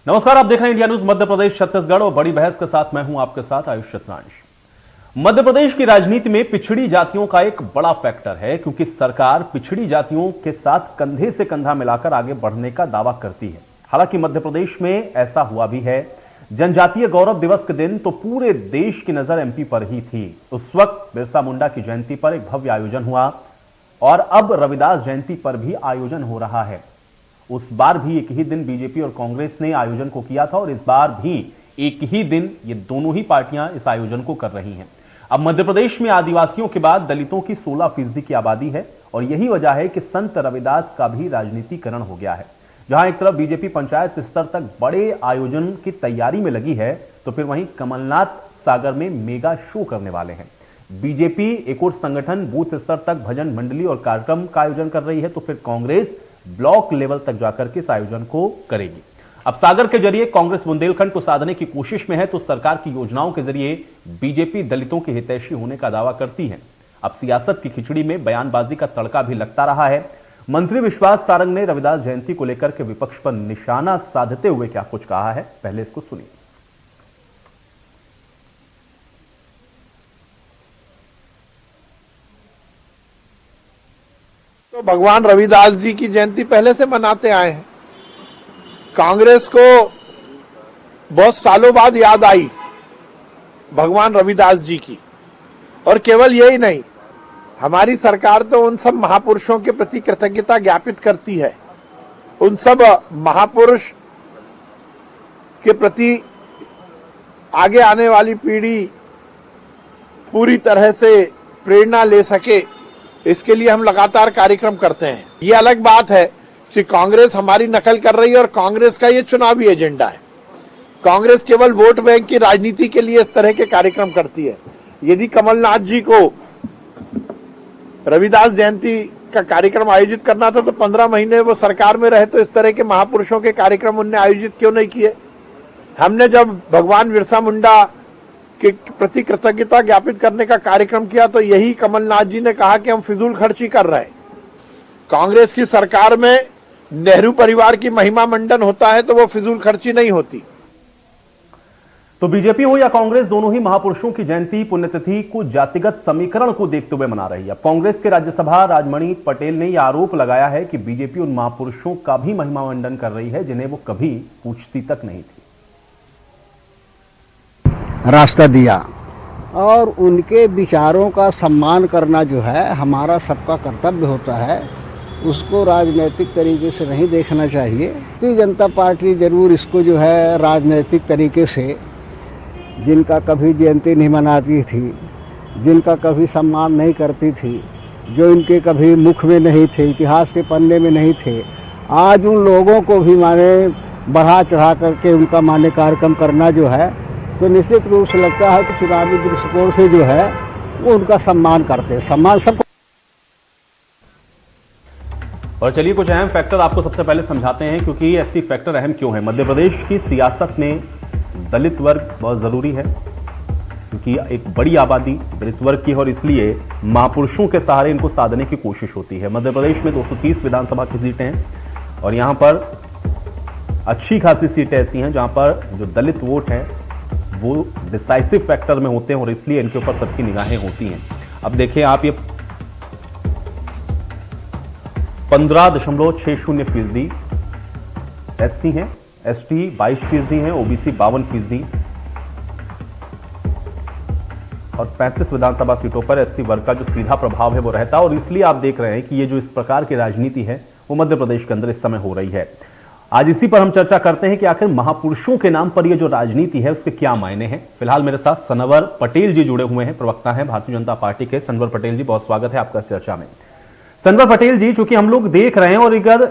नमस्कार, आप देख रहे हैं इंडिया न्यूज मध्य प्रदेश छत्तीसगढ़ और बड़ी बहस के साथ मैं हूं आपके साथ आयुष चतुरांश। मध्य प्रदेश की राजनीति में पिछड़ी जातियों का एक बड़ा फैक्टर है, क्योंकि सरकार पिछड़ी जातियों के साथ कंधे से कंधा मिलाकर आगे बढ़ने का दावा करती है। हालांकि मध्य प्रदेश में ऐसा हुआ भी है। जनजातीय गौरव दिवस के दिन तो पूरे देश की नजर एमपी पर ही थी। उस वक्त बिरसा मुंडा की जयंती पर एक भव्य आयोजन हुआ और अब रविदास जयंती पर भी आयोजन हो रहा है। उस बार भी एक ही दिन बीजेपी और कांग्रेस ने आयोजन को किया था और इस बार भी एक ही दिन ये दोनों ही पार्टियां इस आयोजन को कर रही हैं। अब मध्य प्रदेश में आदिवासियों के बाद दलितों की 16% की आबादी है और यही वजह है कि संत रविदास का भी राजनीतिकरण हो गया है। जहां एक तरफ बीजेपी पंचायत स्तर तक बड़े आयोजन की तैयारी में लगी है, तो फिर वहीं कमलनाथ सागर में मेगा शो करने वाले हैं। बीजेपी एक और संगठन बूथ स्तर तक भजन मंडली और कार्यक्रम का आयोजन कर रही है, तो फिर कांग्रेस ब्लॉक लेवल तक जाकर के इस आयोजन को करेगी। अब सागर के जरिए कांग्रेस बुंदेलखंड को साधने की कोशिश में है, तो सरकार की योजनाओं के जरिए बीजेपी दलितों के हितैषी होने का दावा करती है। अब सियासत की खिचड़ी में बयानबाजी का तड़का भी लगता रहा है। मंत्री विश्वास सारंग ने रविदास जयंती को लेकर के विपक्ष पर निशाना साधते हुए क्या कुछ कहा है, पहले इसको सुनिए। तो भगवान रविदास जी की जयंती पहले से मनाते आए हैं। कांग्रेस को बहुत सालों बाद याद आई भगवान रविदास जी की, और केवल यही नहीं, हमारी सरकार तो उन सब महापुरुषों के प्रति कृतज्ञता ज्ञापित करती है। उन सब महापुरुष के प्रति आगे आने वाली पीढ़ी पूरी तरह से प्रेरणा ले सके, इसके लिए हम लगातार कार्यक्रम करते हैं। ये अलग बात है कि कांग्रेस हमारी नकल कर रही है और कांग्रेस का ये चुनावी एजेंडा है। कांग्रेस केवल वोट बैंक की राजनीति के लिए इस तरह के कार्यक्रम करती है। यदि कमलनाथ जी को रविदास जयंती का कार्यक्रम आयोजित करना था तो 15 महीने वो सरकार में रहे, तो इस तरह के महापुरुषों के कार्यक्रम उनने आयोजित क्यों नहीं किए? हमने जब भगवान बिरसा मुंडा के प्रति कृतज्ञता ज्ञापित करने का कार्यक्रम किया तो यही कमलनाथ जी ने कहा कि हम फिजूल खर्ची कर रहे हैं। कांग्रेस की सरकार में नेहरू परिवार की महिमा मंडन होता है तो वो फिजूल खर्ची नहीं होती। तो बीजेपी हो या कांग्रेस, दोनों ही महापुरुषों की जयंती पुण्यतिथि को जातिगत समीकरण को देखते हुए मना रही है। कांग्रेस के राज्यसभा राजमणि पटेल ने यह आरोप लगाया है कि बीजेपी उन महापुरुषों का भी महिमा मंडन कर रही है जिन्हें वो कभी पूछती तक नहीं थी। रास्ता दिया और उनके विचारों का सम्मान करना जो है हमारा सबका कर्तव्य होता है। उसको राजनीतिक तरीके से नहीं देखना चाहिए। भारतीय जनता पार्टी जरूर इसको जो है राजनीतिक तरीके से, जिनका कभी जयंती नहीं मनाती थी, जिनका कभी सम्मान नहीं करती थी, जो इनके कभी मुख में नहीं थे, इतिहास के पन्ने में नहीं थे, आज उन लोगों को भी माने बढ़ा चढ़ा करके उनका माने कार्यक्रम करना जो है, तो निश्चित रूप से लगता है कि चुनावी दृष्टिकोण से जो है वो उनका सम्मान करते हैं। सम्मान सबको। और चलिए कुछ अहम फैक्टर आपको सबसे पहले समझाते हैं, क्योंकि ऐसी फैक्टर अहम क्यों है। मध्य प्रदेश की सियासत में दलित वर्ग बहुत जरूरी है, क्योंकि एक बड़ी आबादी दलित वर्ग की है और इसलिए महापुरुषों के सहारे इनको साधने की कोशिश होती है। मध्य प्रदेश में 230 विधानसभा की सीटें हैं और यहां पर अच्छी खासी सीटें ऐसी हैं जहां पर जो दलित वोट है वो डिसाइसिव फैक्टर में होते हैं और इसलिए इनके ऊपर सबकी निगाहें होती हैं। अब देखिए आप, ये 15.60% एससी हैं, एसटी 22% हैं, ओबीसी 52% और 35 विधानसभा सीटों पर एससी वर्ग का जो सीधा प्रभाव है वो रहता है। और इसलिए आप देख रहे हैं कि ये जो इस प्रकार की राजनीति है वो मध्य प्रदेश के अंदर इस समय हो रही है। आज इसी पर हम चर्चा करते हैं कि आखिर महापुरुषों के नाम पर यह जो राजनीति है उसके क्या मायने हैं। फिलहाल मेरे साथ सनवर पटेल जी जुड़े हुए हैं, प्रवक्ता हैं भारतीय जनता पार्टी के। सनवर पटेल जी, बहुत स्वागत है आपका इस चर्चा में। सनवर पटेल जी, चूंकि हम लोग देख रहे हैं और अगर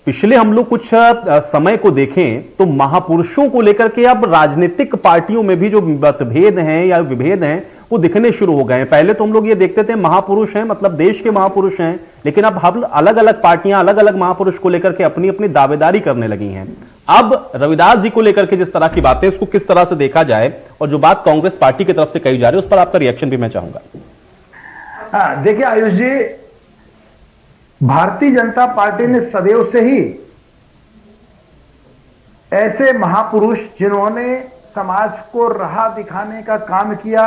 पिछले हम लोग कुछ समय को देखें तो महापुरुषों को लेकर के अब राजनीतिक पार्टियों में भी जो मतभेद हैं या विभेद हैं वो दिखने शुरू हो गए हैं। पहले तो हम लोग ये देखते थे महापुरुष हैं मतलब देश के महापुरुष हैं, लेकिन अब हम अलग अलग पार्टियां अलग अलग महापुरुष को लेकर के अपनी अपनी दावेदारी करने लगी हैं। अब रविदास जी को लेकर के जिस तरह की बातें, उसको किस तरह से देखा जाए, और जो बात कांग्रेस पार्टी की तरफ से कही जा रही है उस पर आपका रिएक्शन भी मैं चाहूंगा। देखिए आयुष जी, भारतीय जनता पार्टी ने सदैव से ही ऐसे महापुरुष जिन्होंने समाज को राह दिखाने का काम किया,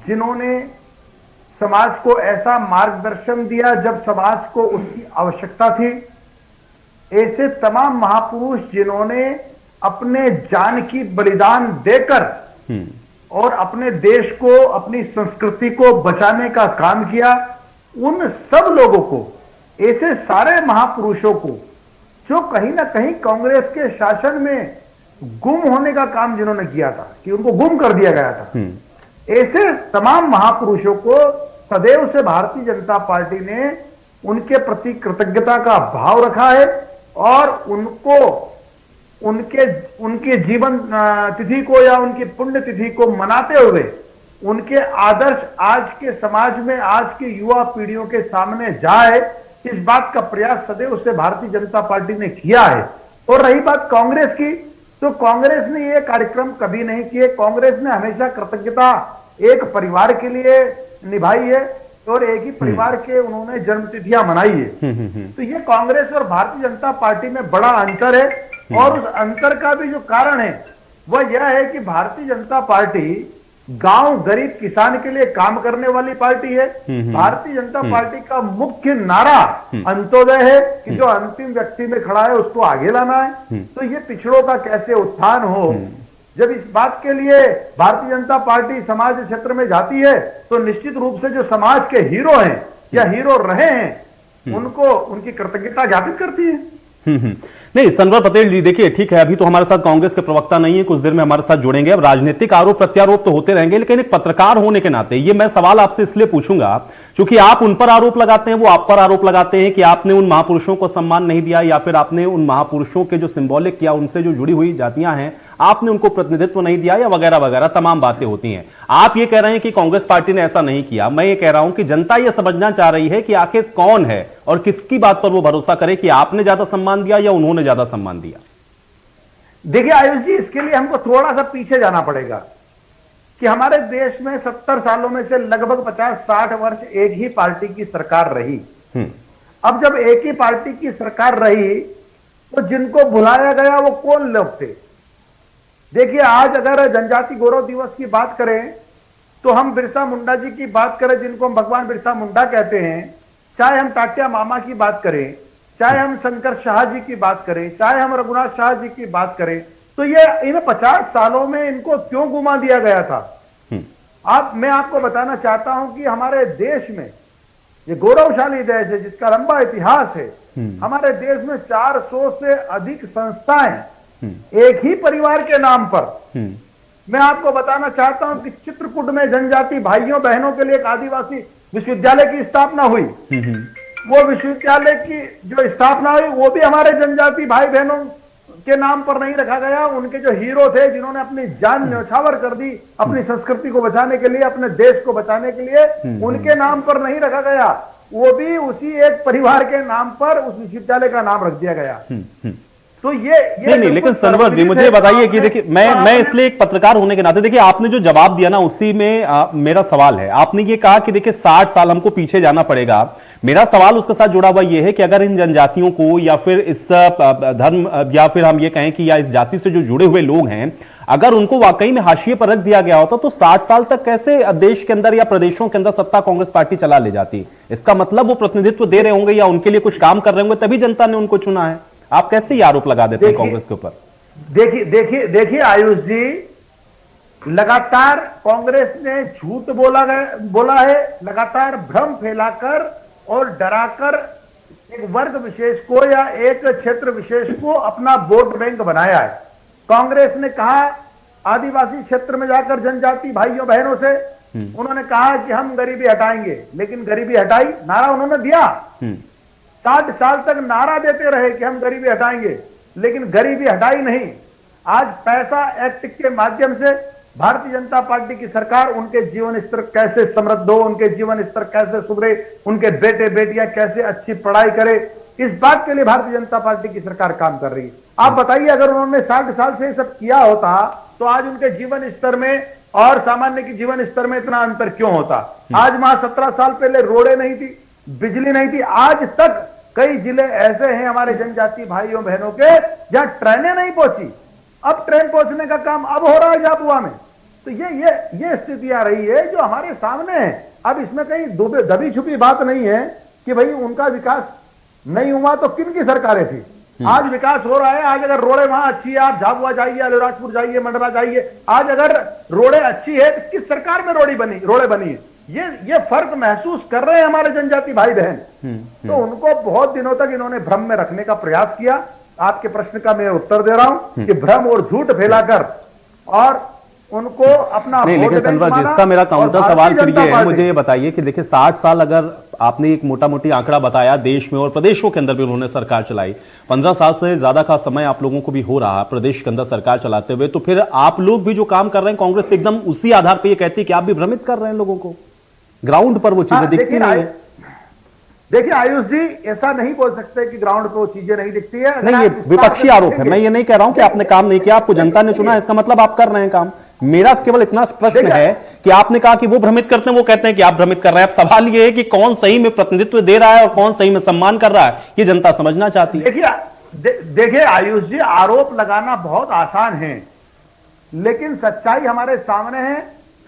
जिन्होंने समाज को ऐसा मार्गदर्शन दिया जब समाज को उसकी आवश्यकता थी, ऐसे तमाम महापुरुष जिन्होंने अपने जान की बलिदान देकर और अपने देश को, अपनी संस्कृति को बचाने का काम किया, उन सब लोगों को, ऐसे सारे महापुरुषों को जो कहीं ना कहीं कांग्रेस के शासन में गुम होने का काम जिन्होंने किया था, कि उनको गुम कर दिया गया था, ऐसे तमाम महापुरुषों को सदैव से भारतीय जनता पार्टी ने उनके प्रति कृतज्ञता का भाव रखा है और उनको उनके जीवन तिथि को या उनकी पुण्य तिथि को मनाते हुए उनके आदर्श आज के समाज में, आज के युवा पीढ़ियों के सामने जाए, इस बात का प्रयास सदैव से भारतीय जनता पार्टी ने किया है। और रही बात कांग्रेस की, तो कांग्रेस ने यह कार्यक्रम कभी नहीं किए। कांग्रेस ने हमेशा कृतज्ञता एक परिवार के लिए निभाई है और एक ही परिवार के उन्होंने जन्मतिथियां मनाई है। तो ये कांग्रेस और भारतीय जनता पार्टी में बड़ा अंतर है और उस अंतर का भी जो कारण है वह यह है कि भारतीय जनता पार्टी गांव गरीब किसान के लिए काम करने वाली पार्टी है। भारतीय जनता पार्टी का मुख्य नारा अंत्योदय है कि जो अंतिम व्यक्ति में खड़ा है उसको आगे लाना है। तो ये पिछड़ों का कैसे उत्थान हो, जब इस बात के लिए भारतीय जनता पार्टी समाज क्षेत्र में जाती है तो निश्चित रूप से जो समाज के हीरो हैं या हीरो रहे हैं उनको उनकी कृतज्ञता ज्ञापित करती है। नहीं, सनवर पटेल जी, देखिए ठीक है, अभी तो हमारे साथ कांग्रेस के प्रवक्ता नहीं है, कुछ देर में हमारे साथ जुड़ेंगे। अब राजनीतिक आरोप प्रत्यारोप तो होते रहेंगे, लेकिन एक पत्रकार होने के नाते ये मैं सवाल आपसे इसलिए पूछूंगा क्योंकि आप उन पर आरोप लगाते हैं, वो आप पर आरोप लगाते हैं कि आपने उन महापुरुषों को सम्मान नहीं दिया या फिर आपने उन महापुरुषों के जो सिंबॉलिक या उनसे जो जुड़ी हुई जातियां हैं आपने उनको प्रतिनिधित्व नहीं दिया या वगैरह वगैरह तमाम बातें होती हैं। आप ये कह रहे हैं कि कांग्रेस पार्टी ने ऐसा नहीं किया। मैं ये कह रहा हूं कि जनता ये समझना चाह रही है कि आखिर कौन है और किसकी बात पर वो भरोसा करे कि आपने ज्यादा सम्मान दिया या उन्होंने ज्यादा सम्मान दिया। देखिए आयुष जी, इसके लिए हमको थोड़ा सा पीछे जाना पड़ेगा कि हमारे देश में 70 सालों में से लगभग 50-60 वर्ष एक ही पार्टी की सरकार रही। अब जब एक ही पार्टी की सरकार रही तो जिनको बुलाया गया वो कौन लोग थे? देखिए, आज अगर जनजाति गौरव दिवस की बात करें तो हम बिरसा मुंडा जी की बात करें, जिनको हम भगवान बिरसा मुंडा कहते हैं, चाहे हम टाटिया मामा की बात करें, चाहे हम शंकर शाह जी की बात करें, चाहे हम रघुनाथ शाह जी की बात करें, तो ये इन 50 सालों में इनको क्यों गुमा दिया गया था? मैं आपको बताना चाहता हूं कि हमारे देश में ये गौरवशाली देश है जिसका लंबा इतिहास है। हमारे देश में 400 से अधिक संस्थाएं एक ही परिवार के नाम पर। मैं आपको बताना चाहता हूं कि चित्रकूट में जनजाति भाइयों बहनों के लिए एक आदिवासी विश्वविद्यालय की स्थापना हुई। वो विश्वविद्यालय की जो स्थापना हुई वो भी हमारे जनजाति भाई बहनों के नाम पर नहीं रखा गया। उनके जो हीरो थे जिन्होंने अपनी जान न्यौछावर कर दी अपनी संस्कृति को बचाने के लिए, अपने देश को बचाने के लिए, उनके नाम पर नहीं रखा गया। वो भी उसी एक परिवार के नाम पर उस विश्वविद्यालय का नाम रख दिया गया। तो ये नहीं, लेकिन सनवर जी मुझे बताइए कि देखिए मैं इसलिए एक पत्रकार होने के नाते, देखिए आपने जो जवाब दिया ना उसी में मेरा सवाल है। आपने ये कहा कि देखिए 60 साल हमको पीछे जाना पड़ेगा। मेरा सवाल उसके साथ जुड़ा हुआ ये है कि अगर इन जनजातियों को या फिर इस धर्म या फिर हम ये कहें कि या इस जाति से जो जुड़े हुए लोग हैं, अगर उनको वाकई में हाशिए पर रख दिया गया होता तो 60 साल तक कैसे देश के अंदर या प्रदेशों के अंदर सत्ता कांग्रेस पार्टी चला ले जाती? इसका मतलब वो प्रतिनिधित्व दे रहे होंगे या उनके लिए कुछ काम कर रहे होंगे तभी जनता ने उनको चुना है। आप कैसे ये आरोप लगा देते हैं कांग्रेस के ऊपर? देखिए आयुष जी, लगातार कांग्रेस ने झूठ बोला है, लगातार भ्रम फैलाकर और डराकर एक वर्ग विशेष को या एक क्षेत्र विशेष को अपना वोट बैंक बनाया है। कांग्रेस ने कहा आदिवासी क्षेत्र में जाकर जनजाति भाइयों बहनों से उन्होंने कहा कि हम गरीबी हटाएंगे, लेकिन गरीबी हटाई? नारा उन्होंने दिया, 60 साल तक नारा देते रहे कि हम गरीबी हटाएंगे, लेकिन गरीबी हटाई नहीं। आज पैसा एक्ट के माध्यम से भारतीय जनता पार्टी की सरकार उनके जीवन स्तर कैसे समृद्ध हो, उनके जीवन स्तर कैसे सुधरे, उनके बेटे बेटियां कैसे अच्छी पढ़ाई करे, इस बात के लिए भारतीय जनता पार्टी की सरकार काम कर रही है। आप बताइए, अगर उन्होंने 60 साल से सब किया होता तो आज उनके जीवन स्तर में और सामान्य के जीवन स्तर में इतना अंतर क्यों होता? आज वहां 17 साल पहले रोडें नहीं थी, बिजली नहीं थी, आज तक कई जिले ऐसे हैं हमारे जनजातीय भाइयों बहनों के जहां ट्रेनें नहीं पहुंची, अब ट्रेन पहुंचने का काम अब हो रहा है झाबुआ में। तो ये स्थिति आ रही है जो हमारे सामने है। अब इसमें कहीं दबी छुपी बात नहीं है कि भाई उनका विकास नहीं हुआ तो किन की सरकारें थी। आज विकास हो रहा है। आज अगर रोडे वहां अच्छी है, आप झाबुआ जाइए, अलीराजपुर जाइए, मंडला जाइए, आज अगर रोडे अच्छी है तो किस सरकार में रोडे बनी है। ये फर्क महसूस कर रहे हैं हमारे जनजाति भाई बहन। तो उनको बहुत दिनों तक इन्होंने भ्रम में रखने का प्रयास किया। आपके प्रश्न का मैं उत्तर दे रहा हूं कि भ्रम और झूठ फैलाकर और उनको अपना नहीं, लेकिन सनवर जी, इसका मेरा काउंटर सवाल फिर ये है, मुझे ये बताइए कि देखिए 60 साल अगर आपने एक मोटा मोटी आंकड़ा बताया देश में और प्रदेशों के अंदर भी उन्होंने सरकार चलाई, 15 साल से ज्यादा का समय आप लोगों को भी हो रहा है प्रदेश के अंदर सरकार चलाते हुए, तो फिर आप लोग भी जो काम कर रहे हैं कांग्रेस एकदम उसी आधार पर ये कहती है कि आप भी भ्रमित कर रहे हैं लोगों को, ग्राउंड पर वो चीजें दिखती नहीं है। देखिए आयुष जी, ऐसा नहीं बोल सकते कि ग्राउंड पे वो चीजें नहीं दिखती है। नहीं, ये विपक्षी आरोप है। मैं ये नहीं कह रहा हूं कि आपने काम नहीं किया, आपको जनता ने चुना, इसका मतलब आप कर रहे हैं काम। मेरा केवल इतना प्रश्न है कि आपने कहा कि वो भ्रमित करते हैं, वो कहते हैं कि आप भ्रमित कर रहे हैं। अब सवाल ये है कि कौन सही में प्रतिनिधित्व दे रहा है और कौन सही में सम्मान कर रहा है, ये जनता समझना चाहती है। देखिए आयुष जी, आरोप लगाना बहुत आसान है, लेकिन सच्चाई हमारे सामने है।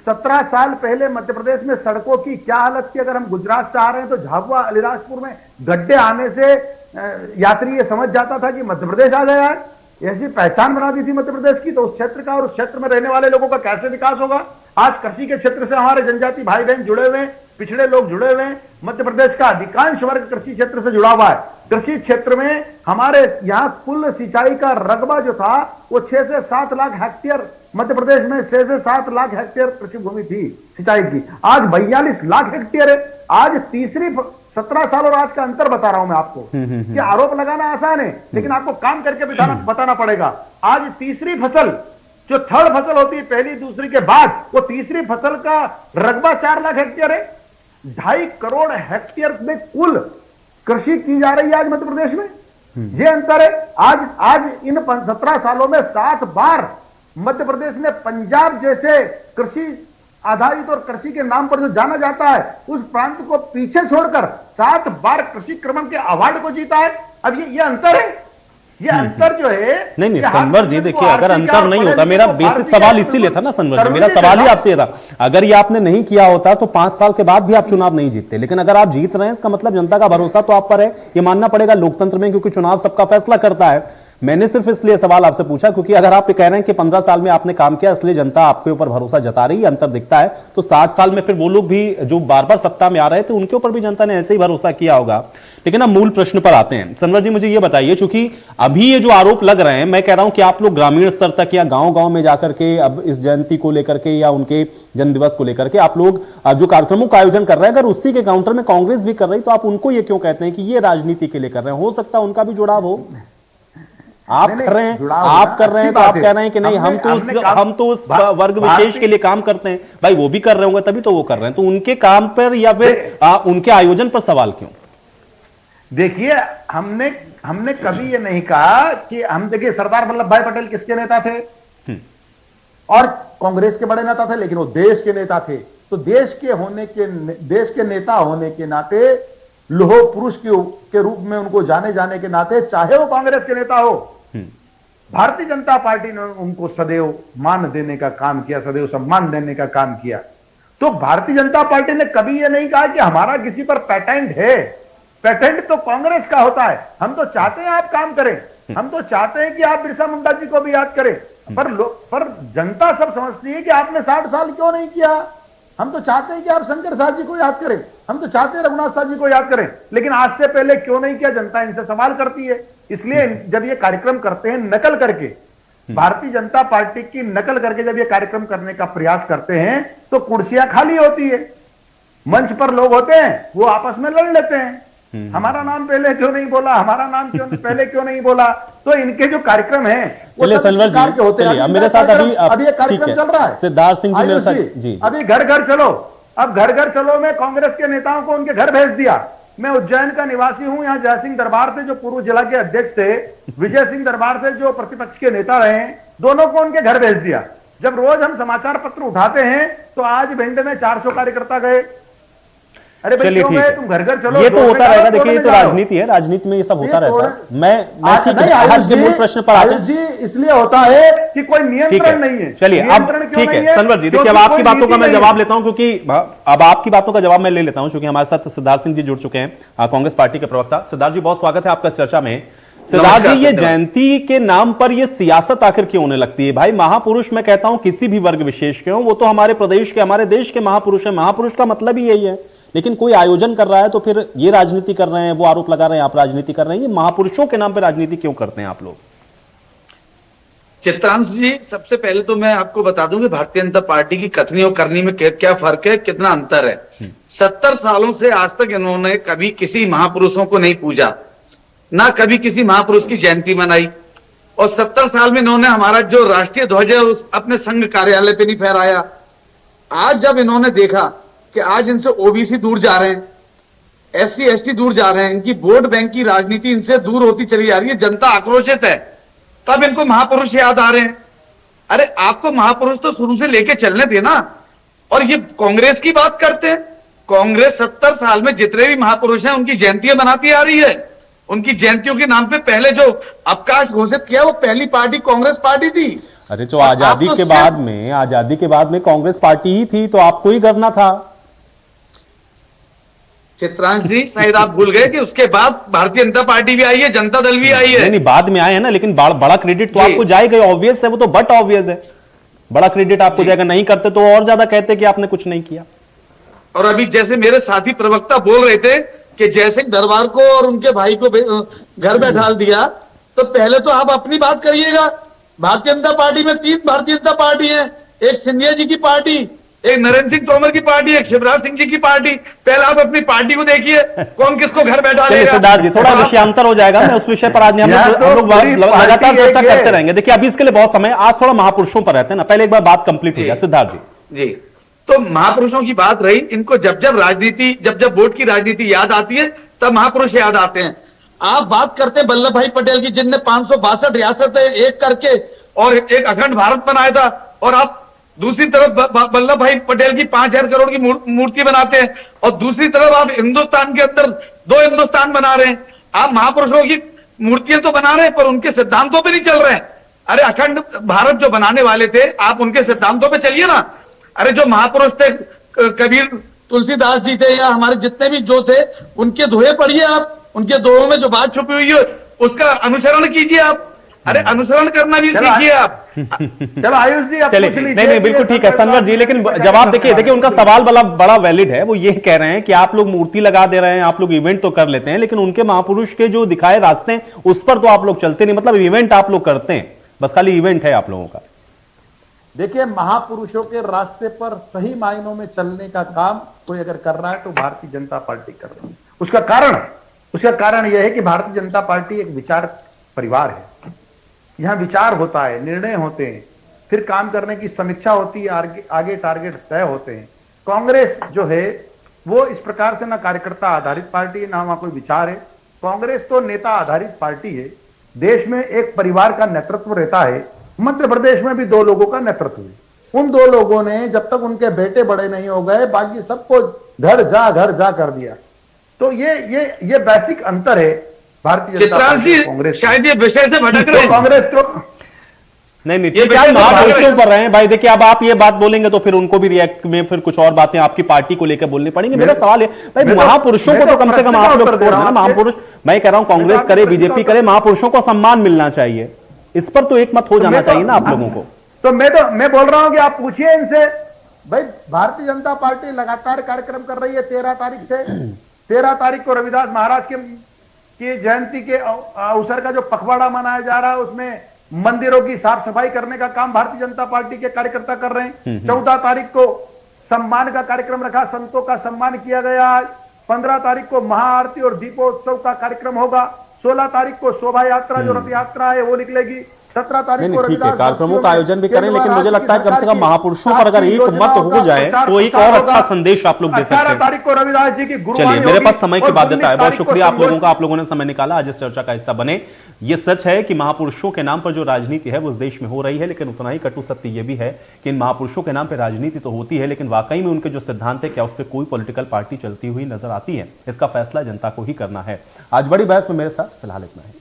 17 साल पहले मध्य प्रदेश में सड़कों की क्या हालत थी। अगर हम गुजरात से आ रहे हैं तो झाबुआ अलीराजपुर में गड्ढे आने से यात्री ये समझ जाता था कि मध्य प्रदेश आ गया है। ऐसी पहचान बना दी थी मध्य प्रदेश की। तो उस क्षेत्र का और उस क्षेत्र में रहने वाले लोगों का कैसे विकास होगा। आज कृषि के क्षेत्र से हमारे जनजाति भाई बहन जुड़े हुए हैं, पिछड़े लोग जुड़े हुए हैं। मध्य प्रदेश का अधिकांश वर्ग कृषि क्षेत्र से जुड़ा हुआ है। कृषि क्षेत्र में हमारे यहाँ कुल सिंचाई का रकबा जो था वो 6 से 7 लाख हेक्टेयर, मध्य प्रदेश में 6 से 7 लाख हेक्टेयर कृषि भूमि थी सिंचाई की, आज 42 लाख हेक्टेयर है। आज 17 साल और आज का अंतर बता रहा हूं मैं आपको कि आरोप लगाना आसान है, लेकिन आपको काम करके बताना पड़ेगा। आज तीसरी फसल जो थर्ड फसल होती है पहली दूसरी के बाद, वो तीसरी फसल का रकबा 4 लाख हेक्टेयर है। 2.5 करोड़ हेक्टेयर में कुल कृषि की जा रही है आज मध्य प्रदेश में। ये अंतर है। आज इन 17 सालों में 7 बार मध्य प्रदेश ने पंजाब जैसे कृषि आधारित और कृषि के नाम पर जो जाना जाता है उस प्रांत को पीछे छोड़कर 7 बार कृषि क्रमण के अवार्ड को जीता है। अब ये अंतर है। ये अंतर जो है नहीं सनवर जी, देखिए अगर अंतर नहीं होता, मेरा बेसिक सवाल इसीलिए था ना सनवर जी, मेरा सवाल ही आपसे था, अगर ये आपने नहीं किया होता तो 5 साल के बाद भी आप चुनाव नहीं जीतते। लेकिन अगर आप जीत रहे हैं इसका मतलब जनता का भरोसा तो आप पर है, ये मानना पड़ेगा लोकतंत्र में, क्योंकि चुनाव सबका फैसला करता है। मैंने सिर्फ इसलिए सवाल आपसे पूछा क्योंकि अगर आप ये कह रहे हैं कि 15 साल में आपने काम किया इसलिए जनता आपके ऊपर भरोसा जता रही है, अंतर दिखता है, तो 60 साल में फिर वो लोग भी जो बार बार सत्ता में आ रहे थे उनके ऊपर भी जनता ने ऐसे ही भरोसा किया होगा। लेकिन अब मूल प्रश्न पर आते हैं। सनवर जी, मुझे ये बताइए, चूंकि अभी ये जो आरोप लग रहे हैं, मैं कह रहा हूं कि आप लोग ग्रामीण स्तर तक या गांव-गांव में जाकर के अब इस जयंती को लेकर के या उनके जन्म दिवस को लेकर के आप लोग जो कार्यक्रमों का आयोजन कर रहे हैं, अगर उसी के काउंटर में कांग्रेस भी कर रही तो आप उनको ये क्यों कहते हैं कि ये राजनीति के लिए कर रहे हैं? हो सकता है उनका भी जुड़ाव हो। आप कर रहे हैं, आप कर रहे हैं तो आप कह रहे हैं कि नहीं हम तो उस वर्ग विशेष के लिए काम करते हैं। भाई वो भी कर रहे होंगे तभी तो वो कर रहे हैं, तो उनके काम पर या फिर उनके आयोजन पर सवाल क्यों? देखिए हमने कभी ये नहीं कहा कि हम, देखिए सरदार वल्लभ भाई पटेल किसके नेता थे और कांग्रेस के बड़े नेता थे, लेकिन वो देश के नेता थे। तो देश के नेता होने के नाते, लोह पुरुष के रूप में उनको जाने जाने के नाते, चाहे वो कांग्रेस के नेता हो, भारतीय जनता पार्टी ने उनको सदैव मान देने का काम किया, सदैव सम्मान देने का काम किया। तो भारतीय जनता पार्टी ने कभी यह नहीं कहा कि हमारा किसी पर पेटेंट है। पेटेंट तो कांग्रेस का होता है। हम तो चाहते हैं आप काम करें, हम तो चाहते हैं कि आप बिरसा मुंडा जी को भी याद करें, पर जनता सब समझती है कि आपने 60 साल क्यों नहीं किया। हम तो चाहते हैं कि आप शंकर साहब जी को याद करें, हम तो चाहते हैं रघुनाथ साहब जी को याद करें, लेकिन आज से पहले क्यों नहीं किया, जनता इनसे सवाल करती है। इसलिए जब ये कार्यक्रम करते हैं नकल करके, भारतीय जनता पार्टी की नकल करके जब ये कार्यक्रम करने का प्रयास करते हैं तो कुर्सियां खाली होती है, मंच पर लोग होते हैं, वो आपस में लड़ लेते हैं, हमारा नाम पहले क्यों नहीं बोला, हमारा नाम पहले क्यों नहीं बोला। तो इनके जो कार्यक्रम है चलिए सनवर जी, चलिए अब मेरे साथ अभी ये कार्यक्रम चल रहा है। सिद्धार्थ सिंह जी मेरे साथ जी, अभी घर घर चलो, अब घर घर चलो में कांग्रेस के नेताओं को उनके घर भेज दिया। मैं उज्जैन का निवासी हूं, यहाँ जयसिंह दरबार से जो पूर्व जिला के अध्यक्ष थे, विजय सिंह दरबार से जो प्रतिपक्ष के नेता रहे, दोनों को उनके घर भेज दिया। जब रोज हम समाचार पत्र उठाते हैं तो आज भिंड में 400 कार्यकर्ता गए, अरे भाई चलिए क्यों ठीक गए? है, तुम घर घर चलो, ये तो जोर होता पे रहेगा। डालो, देखिए ये तोड़ने तो जाओ। राजनीति है, राजनीति में ये सब होता ये रहता है। मैं ठीक नहीं, है, आयुष आज के जी, मूल प्रश्न पर आते आयुष हैं। जी, इसलिए होता है कि कोई ठीक नियंत्रण नहीं है। है, चलिए अब नियंत्रण क्यों ठीक नहीं है सनवर जी, देखिए अब क्योंकि आपकी कोई बातों का नीति मैं नहीं जवाब है। लेता हूं, क्योंकि अब आपकी बातों का जवाब मैं ले लेता हूं, क्योंकि हमारे साथ सिद्धार्थ सिंह जी जुड़ चुके हैं, कांग्रेस पार्टी के प्रवक्ता। सिद्धार्थ जी, बहुत स्वागत है आपका इस चर्चा में। सिद्धार्थ जी, ये जयंती के नाम पर ये सियासत आखिर क्यों होने लगती है? भाई महापुरुष मैं कहता हूं किसी भी वर्ग विशेष के हो, वो तो हमारे प्रदेश के, हमारे देश के महापुरुष है। महापुरुष का मतलब ही यही है, लेकिन कोई आयोजन कर रहा है तो फिर ये राजनीति कर रहे हैं, वो आरोप लगा रहे हैं आप राजनीति कर रहे हैं। ये महापुरुषों के नाम पर राजनीति क्यों करते हैं आप लोग? चित्रांश जी, सबसे पहले तो मैं आपको बता दूं कि भारतीय जनता पार्टी की कथनी और करनी में क्या फर्क है, कितना अंतर है। 70 सालों से आज तक इन्होंने कभी किसी महापुरुषों को नहीं पूजा, ना कभी किसी महापुरुष की जयंती मनाई, और 70 साल में इन्होंने हमारा जो राष्ट्रीय ध्वज है उस अपने संघ कार्यालय पे नहीं फहराया। आज जब इन्होंने देखा कि आज इनसे ओबीसी दूर जा रहे हैं, एससी एसटी दूर जा रहे हैं, इनकी वोट बैंक की राजनीति इनसे दूर होती चली जा रही है, जनता आक्रोशित है, तब इनको महापुरुष याद आ रहे हैं। अरे आपको महापुरुष तो शुरू से लेके चलने थे ना। और ये कांग्रेस की बात करते हैं। कांग्रेस 70 साल में जितने भी महापुरुष हैं उनकी जयंतियां मनाती आ रही है। उनकी जयंतियों के नाम पे पहले जो अवकाश घोषित किया वो पहली पार्टी कांग्रेस पार्टी थी। अरे जो आजादी के बाद में कांग्रेस पार्टी ही थी, तो आपको ही करना था। चित्रांश जी, शायद आप भूल गए कि उसके बाद भारतीय जनता पार्टी भी आई है, जनता दल भी आई है। नहीं, बाद में आए हैं ना, लेकिन बड़ा क्रेडिट तो आपको जाएगा, ऑब्वियस है, वो तो बट ऑब्वियस है, बड़ा क्रेडिट आपको जाएगा। नहीं करते तो और ज्यादा कहते कि आपने कुछ नहीं किया। और अभी जैसे मेरे साथी प्रवक्ता बोल रहे थे कि जैसे दरबार को और उनके भाई को घर बैठा दिया, तो पहले तो आप अपनी बात करिएगा। भारतीय जनता पार्टी में 3 भारतीय जनता पार्टी है, एक सिंधिया जी की पार्टी, एक नरेंद्र सिंह तोमर की पार्टी, एक शिवराज सिंह जी की पार्टी। पहले आप अपनी पार्टी को देखिए, कौन किसको घर बैठा लेगा। सिद्धार्थ जी, थोड़ा विषयांतर हो जाएगा, मैं उस विषय पर आज हम लोग लगातार चर्चा करते रहेंगे। देखिए अभी इसके लिए बहुत समय, आज थोड़ा महापुरुषों पर रहते हैं ना, पहले एक बार बात कंप्लीट हो जाए। सिद्धार्थ जी, तो महापुरुषों की बात रही, इनको जब जब वोट की राजनीति याद आती है तब महापुरुष याद आते हैं। आप बात करते हैं वल्लभ भाई पटेल की, जिनने 562 रियासतें एक करके और एक अखंड भारत बनाया था, और आप दूसरी तरफ वल्लभ भाई पटेल की 5000 करोड़ की मूर्ति बनाते हैं, और दूसरी तरफ आप हिंदुस्तान के अंदर 2 हिंदुस्तान बना रहे हैं। आप महापुरुषों की मूर्तियां तो बना रहे हैं, पर उनके सिद्धांतों पे नहीं चल रहे हैं। अरे अखंड भारत जो बनाने वाले थे, आप उनके सिद्धांतों पे चलिए ना। अरे जो महापुरुष थे, कबीर, तुलसीदास जी थे, या हमारे जितने भी जो थे, उनके दोहे पढ़िए आप, उनके दोहों में जो बात छुपी हुई है उसका अनुसरण कीजिए आप। अरे अनुसरण करना भी सीखिए आप। चलो आयुष जी, आप चलिए, पूछ लीजिए। नहीं बिल्कुल ठीक है सनवर जी, लेकिन जवाब देखिए उनका सवाल बड़ा वैलिड है। वो ये कह रहे हैं कि आप लोग मूर्ति लगा दे रहे हैं, आप लोग इवेंट तो कर लेते हैं, लेकिन उनके महापुरुष के जो दिखाए रास्ते हैं उस पर तो आप लोग चलते नहीं। मतलब इवेंट आप लोग करते हैं, बस खाली इवेंट है आप लोगों का। देखिए, महापुरुषों के रास्ते पर सही मायनों में चलने का काम कोई अगर कर रहा है तो भारतीय जनता पार्टी कर रही है। उसका कारण यह है कि भारतीय जनता पार्टी एक विचार परिवार है। यहां विचार होता है, निर्णय होते हैं, फिर काम करने की समीक्षा होती है, आगे टारगेट तय होते हैं। कांग्रेस जो है वो इस प्रकार से ना कार्यकर्ता आधारित पार्टी है, ना वहां कोई विचार है। कांग्रेस तो नेता आधारित पार्टी है। देश में एक परिवार का नेतृत्व रहता है। मध्य प्रदेश में भी 2 लोगों का नेतृत्व है। उन 2 लोगों ने जब तक उनके बेटे बड़े नहीं हो गए, बाकी सबको घर जा कर दिया। तो ये बेसिक अंतर है भारतीय जनता पार्टी और कांग्रेस। शायद ये विषय से भटक रहे हैं। कांग्रेस तो नहीं ठीक है, महापुरुषों पर रहे हैं भाई। देखिए अब आप ये बात बोलेंगे तो फिर उनको भी रिएक्ट में फिर कुछ और बातें आपकी पार्टी को लेकर बोलनी पड़ेंगी। मेरा सवाल है भाई, महापुरुषों को तो कम से कम आप लोग छोड़ देना। महापुरुष मैं कह रहा हूं, कांग्रेस करे बीजेपी करे, महापुरुषों को सम्मान मिलना चाहिए। इस पर तो एक मत हो जाना चाहिए ना आप लोगों को। तो मैं बोल रहा हूं कि आप पूछिए इनसे। भाई भारतीय जनता पार्टी लगातार कार्यक्रम कर रही है। 13 तारीख से 13 तारीख को रविदास महाराज की जयंती के अवसर का जो पखवाड़ा मनाया जा रहा है, उसमें मंदिरों की साफ सफाई करने का काम भारतीय जनता पार्टी के कार्यकर्ता कर रहे हैं। 14 तारीख को सम्मान का कार्यक्रम रखा, संतों का सम्मान किया गया। 15 तारीख को महाआरती और दीपोत्सव का कार्यक्रम होगा। 16 तारीख को शोभा यात्रा जो रथ यात्रा है वो निकलेगी। 17 तारीख को ठीक है, कार्यक्रमों का आयोजन भी करें, लेकिन मुझे लगता है कम से कम महापुरुषों पर अगर एक मत हो जाए तो एक और अच्छा संदेश आप लोग दे सकते हैं। 18 तारीख को रविदास जी की गुरुवाणी चलिए, मेरे होगी। पास समय की बाध्यता है। बहुत शुक्रिया आप लोगों का, आप लोगों ने समय निकाला आज इस चर्चा का हिस्सा बने। यह सच है कि महापुरुषों के नाम पर जो राजनीति है वो इस देश में हो रही है, लेकिन उतना ही कटु सत्य यह भी है कि इन महापुरुषों के नाम पर राजनीति तो होती है, लेकिन वाकई में उनके जो सिद्धांत है क्या उस पर कोई पॉलिटिकल पार्टी चलती हुई नजर आती है? इसका फैसला जनता को ही करना है। आज बड़ी बहस में मेरे साथ फिलहाल इतना है।